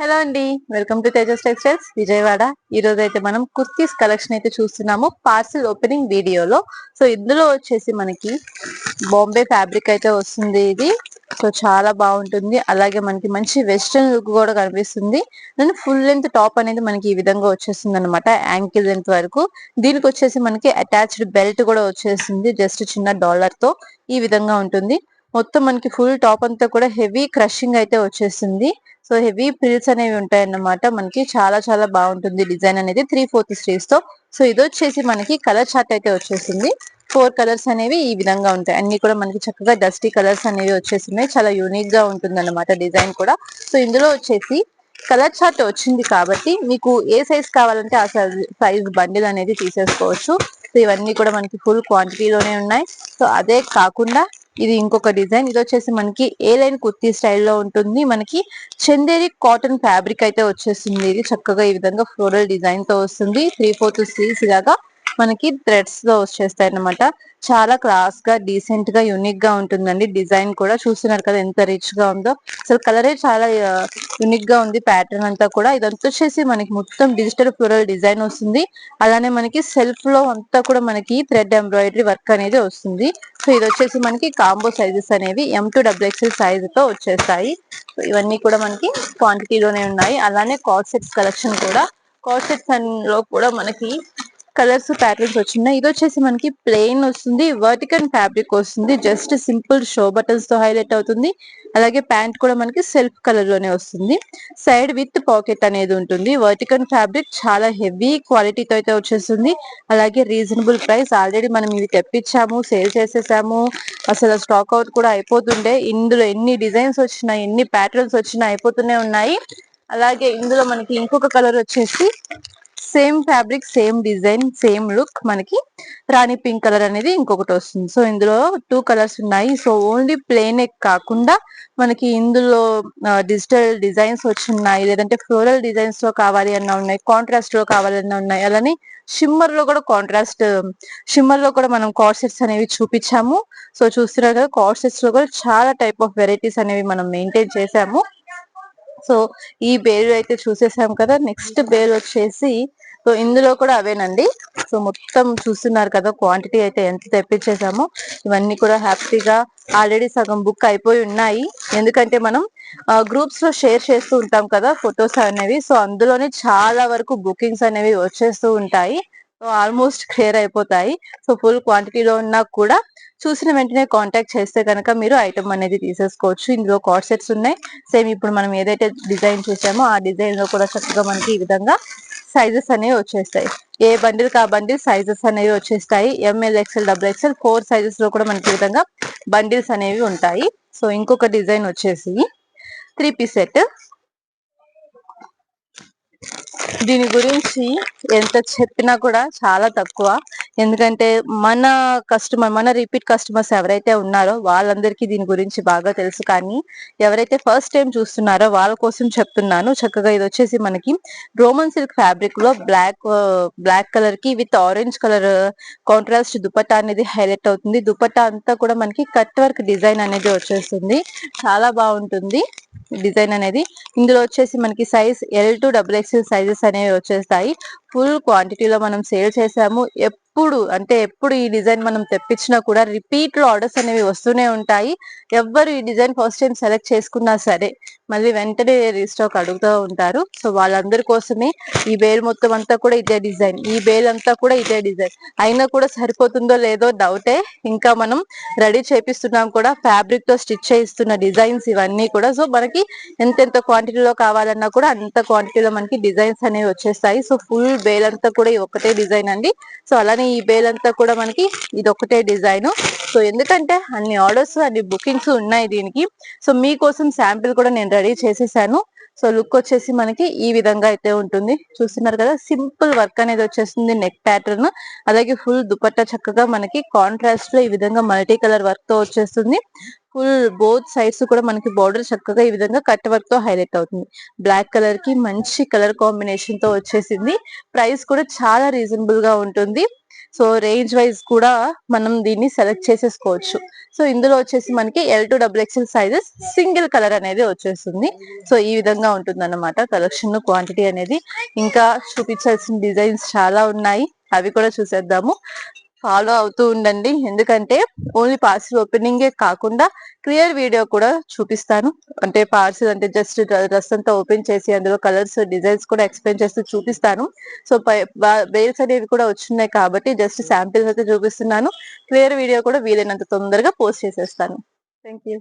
Hello అండి, welcome to Tejas textiles Vijayawada. ఈ రోజు అయితే మనం కుర్తీస్ కలెక్షన్ అయితే చూస్తున్నాము పార్సిల్ ఓపెనింగ్ వీడియోలో. సో ఇందులో వచ్చేసి మనకి బాంబే ఫ్యాబ్రిక్ అయితే వస్తుంది ఇది. సో చాలా బాగుంటుంది, అలాగే మనకి మంచి వెస్ట్రన్ లుక్ కూడా కనిపిస్తుంది. అండ్ ఫుల్ లెంత్ టాప్ అనేది మనకి ఈ విధంగా వచ్చేస్తుంది అనమాట, యాంకిల్ లెంత్ వరకు. దీనికి వచ్చేసి మనకి అటాచ్డ్ బెల్ట్ కూడా వచ్చేసింది, జస్ట్ చిన్న డాలర్ తో ఈ విధంగా ఉంటుంది. మొత్తం మనకి ఫుల్ టాప్ అంతా కూడా హెవీ క్రషింగ్ అయితే వచ్చేసింది. సో హెవీ ప్రిల్స్ అనేవి ఉంటాయన్నమాట. మనకి చాలా చాలా బాగుంటుంది డిజైన్ అనేది 3/4 స్లీవ్స్ తో. సో ఇది వచ్చేసి మనకి కలర్ చార్ట్ అయితే వచ్చేసింది. 4 కలర్స్ అనేవి ఈ విధంగా ఉంటాయి. అన్ని కూడా మనకి చక్కగా డస్టీ కలర్స్ అనేవి వచ్చేసినాయి. చాలా యూనిక్ గా ఉంటుంది అన్నమాట డిజైన్ కూడా. సో ఇందులో వచ్చేసి కలర్ చార్ట్ వచ్చింది కాబట్టి మీకు ఏ సైజ్ కావాలంటే ఆ సైజ్ బండిల్ అనేది తీసేసుకోవచ్చు. సో ఇవన్నీ కూడా మనకి ఫుల్ క్వాంటిటీలోనే ఉన్నాయి. సో అదే కాకుండా ఇది ఇంకొక డిజైన్. ఇది వచ్చేసి మనకి ఏ లైన్ కుర్తీ స్టైల్లో ఉంటుంది. మనకి చందేరి కాటన్ ఫ్యాబ్రిక్ అయితే వచ్చేసింది. ఇది చక్కగా ఈ విధంగా ఫ్లోరల్ డిజైన్ తో వస్తుంది. 3/4 స్లీవ్స్ లాగా మనకి థ్రెడ్స్ తో వచ్చేస్తాయి అన్నమాట. చాలా క్లాస్ గా డీసెంట్ గా యూనిక్ గా ఉంటుందండి. డిజైన్ కూడా చూస్తున్నారు కదా ఎంత రిచ్ గా ఉందో. అసలు కలరే చాలా యూనిక్ గా ఉంది. ప్యాటర్న్ అంతా కూడా ఇదంతా వచ్చేసి మనకి మొత్తం డిజిటల్ ఫ్లోరల్ డిజైన్ వస్తుంది. అలానే మనకి సెల్ఫ్ లో అంతా కూడా మనకి థ్రెడ్ ఎంబ్రాయిడరీ వర్క్ అనేది వస్తుంది. సో ఇది వచ్చేసి మనకి కాంబో సైజెస్ అనేవి M2XXL సైజ్ తో వచ్చేస్తాయి. సో ఇవన్నీ కూడా మనకి క్వాంటిటీలోనే ఉన్నాయి. అలానే కార్డ్ సెట్స్ కలెక్షన్ కూడా, కార్డ్ సెట్స్ లో కూడా మనకి కలర్స్ ప్యాటర్న్స్ వచ్చినాయి. ఇది వచ్చేసి మనకి ప్లెయిన్ వస్తుంది, వర్టికల్ ఫ్యాబ్రిక్ వస్తుంది, జస్ట్ సింపుల్ షో బటన్స్ తో హైలైట్ అవుతుంది. అలాగే ప్యాంట్ కూడా మనకి సెల్ఫ్ కలర్ లోనే వస్తుంది. సైడ్ విత్ పాకెట్ అనేది ఉంటుంది. వర్టికల్ ఫ్యాబ్రిక్ చాలా హెవీ క్వాలిటీతో అయితే వచ్చేస్తుంది. అలాగే రీజనబుల్ ప్రైస్. ఆల్రెడీ మనం ఇవి తెప్పించాము, సేల్ చేసేసాము. అసలు స్టాక్ అవుట్ కూడా అయిపోతుండే. ఇందులో ఎన్ని డిజైన్స్ వచ్చినా, ఎన్ని ప్యాటర్న్స్ వచ్చినా అయిపోతూనే ఉన్నాయి. అలాగే ఇందులో మనకి ఇంకొక కలర్ వచ్చేసి same fabric, same design, same look, మనకి రాణి పింక్ కలర్ అనేది ఇంకొకటి వస్తుంది. సో ఇందులో 2 కలర్స్ ఉన్నాయి. సో ఓన్లీ ప్లెయిన్ కాకుండా మనకి ఇందులో డిజిటల్ డిజైన్స్ వచ్చున్నాయి, లేదంటే ఫ్లోరల్ డిజైన్స్ లో కావాలి అన్న ఉన్నాయి, కాంట్రాస్ట్ లో కావాలన్నా ఉన్నాయి. అలానే షిమ్మర్ లో కూడా షిమ్మర్ లో కూడా మనం కార్డ్ సెట్స్ అనేవి చూపించాము. సో చూస్తున్నారు కదా, కార్డ్ సెట్స్ లో కూడా చాలా టైప్ ఆఫ్ వెరైటీస్ అనేవి మనం మెయింటైన్ చేసాము. సో ఈ బేల్ అయితే చూసేసాం కదా. నెక్స్ట్ బేల్ వచ్చేసి సో ఇందులో కూడా అవేనండి. సో మొత్తం చూస్తున్నారు కదా, క్వాంటిటీ అయితే ఎంత తెప్పించేసామో. ఇవన్నీ కూడా హ్యాపీగా ఆల్రెడీ సగం బుక్ అయిపోయి ఉన్నాయి. ఎందుకంటే మనం గ్రూప్స్ లో షేర్ చేస్తూ ఉంటాం కదా ఫొటోస్ అనేవి. సో అందులోనే చాలా వరకు బుకింగ్స్ అనేవి వచ్చేస్తూ ఉంటాయి. సో ఆల్మోస్ట్ క్లియర్ అయిపోతాయి. సో ఫుల్ క్వాంటిటీలో ఉన్నా కూడా చూసిన వెంటనే కాంటాక్ట్ చేస్తే కనుక మీరు ఐటమ్ అనేది తీసేసుకోవచ్చు. ఇందులో కార్డ్ సెట్స్ ఉన్నాయి. సేమ్ ఇప్పుడు మనం ఏదైతే డిజైన్ చూసామో ఆ డిజైన్ లో కూడా చక్కగా మనకి ఈ విధంగా సైజెస్ అనేవి వచ్చేస్తాయి. ఏ బండిల్ కా బండిల్ సైజెస్ అనేవి వచ్చేస్తాయి. ML XL XXL 4 సైజెస్ లో కూడా మనకి ఈ విధంగా బండిల్స్ అనేవి ఉంటాయి. సో ఇంకొక డిజైన్ వచ్చేసి 3 పీస్ సెట్. దీని గురించి ఎంత చెప్పినా కూడా చాలా తక్కువ. ఎందుకంటే మన రిపీట్ కస్టమర్స్ ఎవరైతే ఉన్నారో వాళ్ళందరికీ దీని గురించి బాగా తెలుసు. కానీ ఎవరైతే ఫస్ట్ టైం చూస్తున్నారో వాళ్ళ కోసం చెప్తున్నాను. చక్కగా ఇది వచ్చేసి మనకి రోమన్ సిల్క్ ఫ్యాబ్రిక్ లో బ్లాక్ కలర్ కి with orange colour contrast dupatta అనేది హైలైట్ అవుతుంది. దుపట్టా అంతా కూడా మనకి కట్ వర్క్ డిజైన్ అనేది వచ్చేస్తుంది. చాలా బాగుంటుంది డిజైన్ అనేది. ఇందులో వచ్చేసి మనకి సైజ్ L2XXL సైజెస్ అనేవి వచ్చేస్తాయి. ఫుల్ క్వాంటిటీలో మనం సేల్ చేసాము. ఎప్పుడు ఈ డిజైన్ మనం తెప్పించినా కూడా రిపీట్ లో ఆర్డర్స్ అనేవి వస్తూనే ఉంటాయి. ఎవ్వరు ఈ డిజైన్ ఫస్ట్ టైం సెలెక్ట్ చేసుకున్నా సరే మళ్ళీ వెంటనే రీస్టాక్ అడుగుతూ ఉంటారు. సో వాళ్ళందరి కోసమే ఈ బేల్ మొత్తం అంతా కూడా ఇదే డిజైన్, ఈ బేల్ అంతా కూడా ఇదే డిజైన్. అయినా కూడా సరిపోతుందో లేదో డౌటే. ఇంకా మనం రెడీ చేపిస్తున్నాం కూడా, ఫ్యాబ్రిక్ తో స్టిచ్ చేయిస్తున్న డిజైన్స్ ఇవన్నీ కూడా. సో మనకి ఎంతెంత క్వాంటిటీలో కావాలన్నా కూడా అంత క్వాంటిటీలో మనకి డిజైన్స్ అనేవి వచ్చేస్తాయి. సో ఫుల్ బేల్ అంతా కూడా ఈ ఒక్కటే డిజైన్ అండి. సో అలానే ఈ బేల్ అంతా కూడా మనకి ఇది ఒకటే డిజైన్. సో ఎందుకంటే అన్ని ఆర్డర్స్, అన్ని బుకింగ్స్ ఉన్నాయి దీనికి. సో మీకోసం శాంపిల్ కూడా నేను రెడీ చేసేసాను. సో లుక్ వచ్చేసి మనకి ఈ విధంగా అయితే ఉంటుంది. చూస్తున్నారు కదా, సింపుల్ వర్క్ అనేది వచ్చేస్తుంది, నెక్ ప్యాటర్న్. అలాగే ఫుల్ దుపట్టా చక్కగా మనకి కాంట్రాస్ట్ లో ఈ విధంగా మల్టీ కలర్ వర్క్ తో వచ్చేస్తుంది. ఫుల్ బోత్ సైడ్స్ కూడా మనకి బోర్డర్ చక్కగా ఈ విధంగా కట్ వర్క్ తో హైలైట్ అవుతుంది. బ్లాక్ కలర్ కి మంచి కలర్ కాంబినేషన్ తో వచ్చేసింది. ప్రైస్ కూడా చాలా రీజనబుల్ గా ఉంటుంది. సో రేంజ్ వైజ్ కూడా మనం దీన్ని సెలెక్ట్ చేసేసుకోవచ్చు. సో ఇందులో వచ్చేసి మనకి L2 XXL sizes single colour అనేది వచ్చేస్తుంది. సో ఈ విధంగా ఉంటుంది అన్నమాట కలెక్షన్ క్వాంటిటీ అనేది. ఇంకా చూపించాల్సిన డిజైన్స్ చాలా ఉన్నాయి, అవి కూడా చూసేద్దాము. ఫాలో అవుతూ ఉండండి, ఎందుకంటే ఓన్లీ పార్సిల్ ఓపెనింగే కాకుండా క్లియర్ వీడియో కూడా చూపిస్తాను. అంటే పార్సిల్ అంటే జస్ట్ డ్రెస్ అంతా ఓపెన్ చేసి అందులో కలర్స్ డిజైన్స్ కూడా ఎక్స్ప్లెయిన్ చేస్తూ చూపిస్తాను. సో బేల్స్ అనేవి కూడా వచ్చినాయి కాబట్టి జస్ట్ శాంపిల్స్ అయితే చూపిస్తున్నాను. క్లియర్ వీడియో కూడా వీలైనంత తొందరగా పోస్ట్ చేసేస్తాను. Thank you.